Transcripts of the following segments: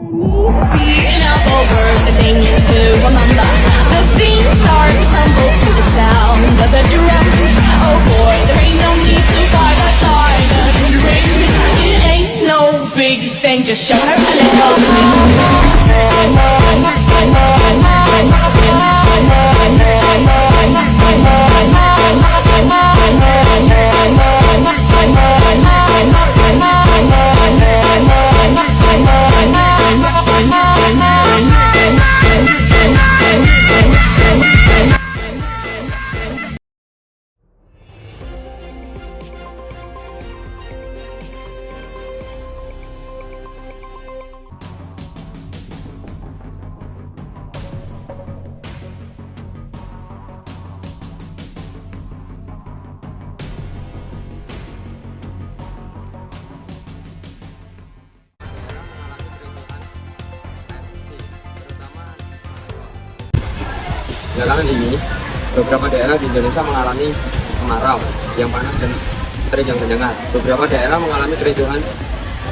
Being up over the thing to remember. The scene starts to crumble to the sound of the drums. Oh boy, there ain't no need to buy the diamond ring. It ain't no big thing, just show her a little Belakangan ini, beberapa daerah di Indonesia mengalami kemarau yang panas dan terik yang menyengat. Beberapa daerah mengalami kericuhan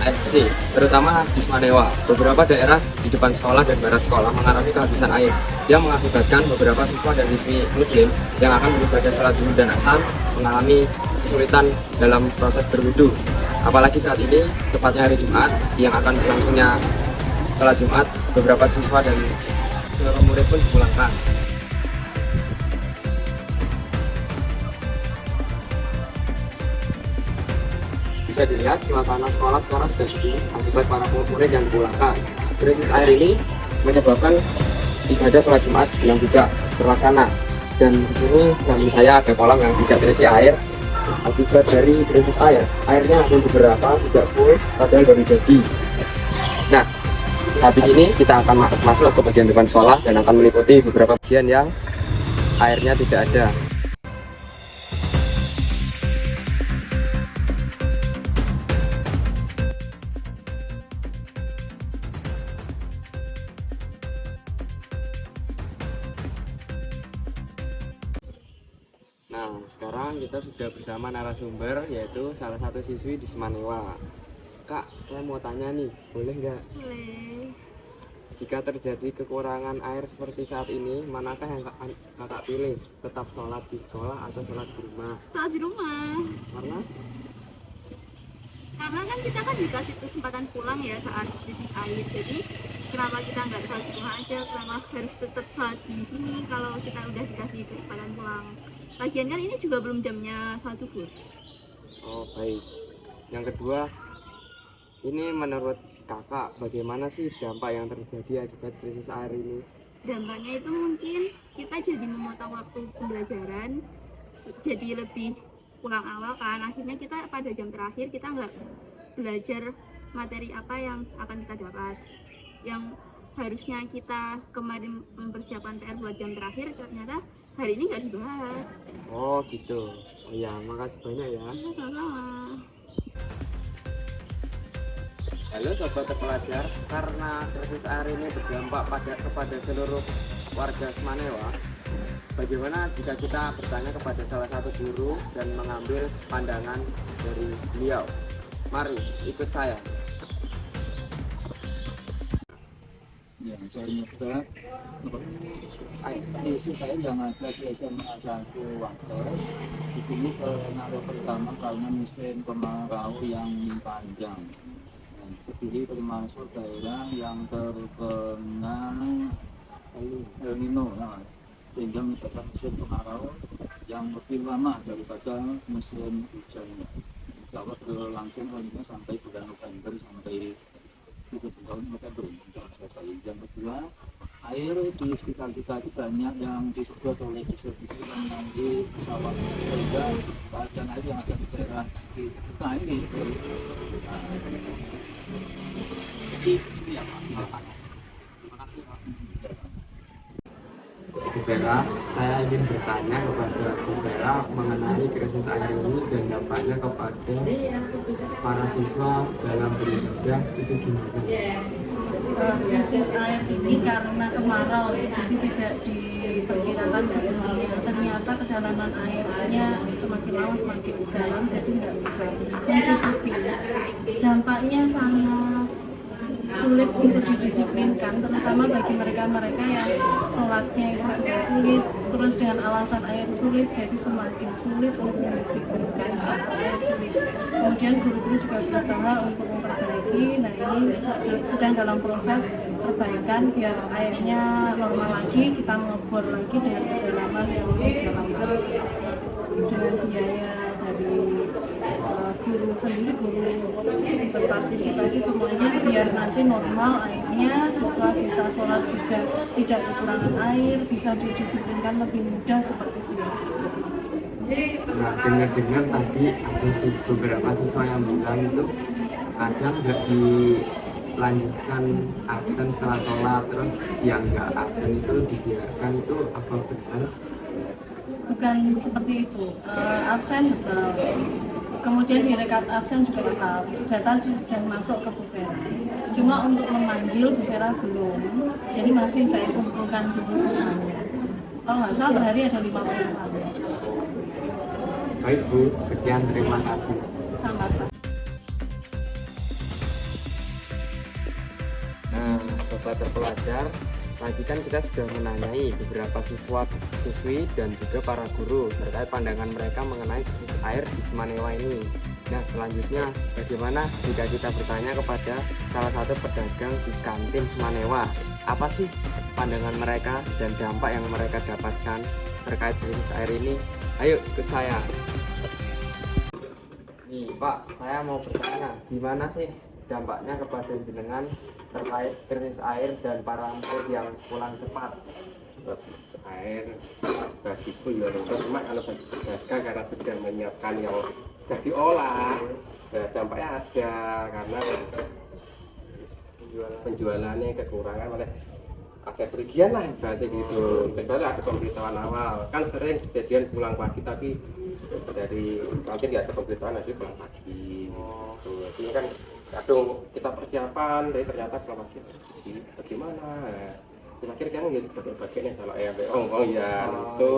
air bersih, terutama di Semanewa. Beberapa daerah di depan sekolah dan barat sekolah mengalami kehabisan air, yang mengakibatkan beberapa siswa dan siswi Muslim yang akan beribadah sholat zuhur dan asar mengalami kesulitan dalam proses berwudu. Apalagi saat ini, tepatnya hari Jumat, yang akan berlangsungnya sholat Jumat, beberapa siswa dan seluruh murid pun dipulangkan. Bisa dilihat suasana sekolah sekarang sudah sepi akibat para murid yang dipulangkan. Krisis air ini menyebabkan ibadah sholat Jumat yang tidak terlaksana. Dan di sini samping saya ada kolam yang tidak terisi air akibat dari krisis air. Airnya hanya beberapa, tidak full, padahal baru jadi. Nah, habis ini kita akan masuk ke bagian depan sekolah dan akan meliputi beberapa bagian yang airnya tidak ada. Nah, sekarang kita sudah bersama narasumber, yaitu salah satu siswi di Semanewa. Kak, saya mau tanya nih, boleh nggak? Boleh. Jika terjadi kekurangan air seperti saat ini, manakah yang kakak pilih? Tetap sholat di sekolah atau sholat di rumah? Sholat di rumah. Karena kan kita kan dikasih kesempatan pulang ya saat krisis air. Jadi kenapa kita nggak sholat di rumah aja? Kenapa harus tetap sholat di sini kalau kita udah dikasih kesempatan pulang? Lagian kan ini juga belum jamnya sholat zuhur. Oh, baik. Yang kedua, ini menurut kakak bagaimana sih dampak yang terjadi akibat krisis air ini? Dampaknya itu mungkin kita jadi memotong waktu pembelajaran, jadi lebih pulang awal kan. Akhirnya kita pada jam terakhir kita nggak belajar materi apa yang akan kita dapat. Yang harusnya kita kemarin mempersiapkan PR buat jam terakhir, ternyata hari ini nggak dibahas. Oh gitu. Oh ya, makasih banyak ya. Sama-sama. Halo sobat terpelajar, karena krisis air ini berdampak kepada seluruh warga Semanewa, bagaimana jika kita bertanya kepada salah satu guru dan mengambil pandangan dari beliau? Mari ikut saya. Ya, ternyata isu saya yang ada di SMA 1 Wates di sini pengaruh pertama karena musim kemarau yang panjang. Jadi termasuk daerah yang terkena El Nino, sehingga menyebabkan musim kemarau yang lebih lama daripada musim hujannya. Insya Allah berlangsung sampai bulan November sampai 7 tahun mereka belum selesai. Yang kedua, air di sekitar kita itu banyak yang disedot oleh diesel-diesel yang di sawah, sehingga bagian air yang ada di daerah kita ini jadi ini ya Pak. Terima kasih Pak. Bu Vera, saya ingin bertanya kepada Bu Vera mengenai krisis air ini dan dampaknya kepada para siswa dalam beribadah itu gimana? Krisis air ini karena kemarau, jadi tidak diperkirakan sebelumnya. Ternyata kedalaman airnya semakin lama semakin dalam, jadi tidak bisa mencukupi. Dampaknya sangat sulit sulit untuk didisiplinkan, terutama bagi mereka-mereka yang sholatnya itu sudah sulit, terus dengan alasan air sulit jadi semakin sulit untuk mendisiplinkan saat air sulit. Kemudian guru-guru juga berusaha untuk memperbaiki. Nah, ini sedang dalam proses perbaikan biar airnya normal lagi, kita ngebor lagi dengan kedalaman yang lebih dalam, dengan biaya dari guru sendiri, guru berpartisipasi semuanya, biar nanti normal airnya, siswa bisa sholat juga tidak kekurangan air, bisa didisiplinkan lebih mudah seperti biasa. Nah, dengar-dengar tadi ada beberapa siswa yang bilang itu kadang nggak dilanjutkan absen setelah sholat, terus yang nggak absen itu dibiarkan, itu apa benar? Bukan seperti itu. Absen betul, kemudian direkap absen juga tetap, data sudah masuk ke Bufera. Cuma untuk memanggil Bufera belum, jadi masih saya kumpulkan dulu semuanya. Kalau nggak salah berhari ada 50 orang. Baik Bu, sekian, terima kasih. Sama-sama. Nah, sobat terpelajar, tadi kan kita sudah menanyai beberapa siswi dan juga para guru terkait pandangan mereka mengenai krisis air di Semanewa ini. Nah, selanjutnya bagaimana jika kita bertanya kepada salah satu pedagang di kantin Semanewa, apa sih pandangan mereka dan dampak yang mereka dapatkan terkait krisis air ini? Ayo ke saya. Nih Pak, saya mau bertanya, gimana sih dampaknya kepada jenengan terkait krisis air dan para murid yang pulang cepat? Air bagiku ya cuma kalau bagi pedagang karena sudah menyiapkan yang sudah diolah, nah, dampaknya ada karena penjualannya kekurangan oleh ada kerugian lah berarti gitu. Kecuali ada pemberitahuan awal, kan sering kejadian pulang pagi tapi dari kantin nggak ada pemberitahuan, nanti pulang pagi. Ini kan kadang kita persiapan, tapi ternyata pulang pagi bagaimana? Terakhir kan jadi sebagai bagiannya kalau ongkong ya itu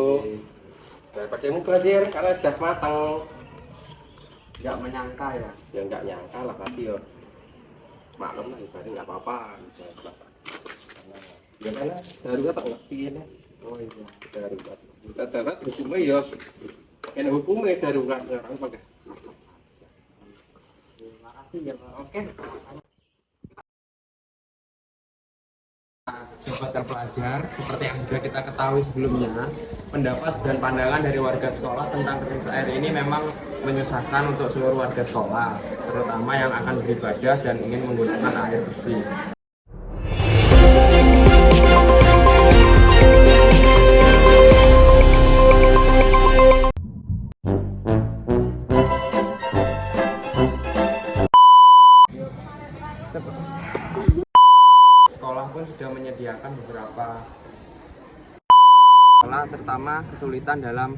daripada mubazir karena sudah matang. Nggak menyangka ya Nggak nyangka lah, tapi ya maklum lah, ibaratnya nggak apa-apa. Ya karena darurat tak ngerti ya. Oh iya, Darurat hukumnya ya kena hukumnya darurat orang pakai. terima kasih ya Pak. Oke. Sobat terpelajar, seperti yang sudah kita ketahui sebelumnya, pendapat dan pandangan dari warga sekolah tentang krisis air ini memang menyusahkan untuk seluruh warga sekolah, terutama yang akan beribadah dan ingin menggunakan air bersih. Sekolah pun sudah menyediakan beberapa sekolah, terutama kesulitan dalam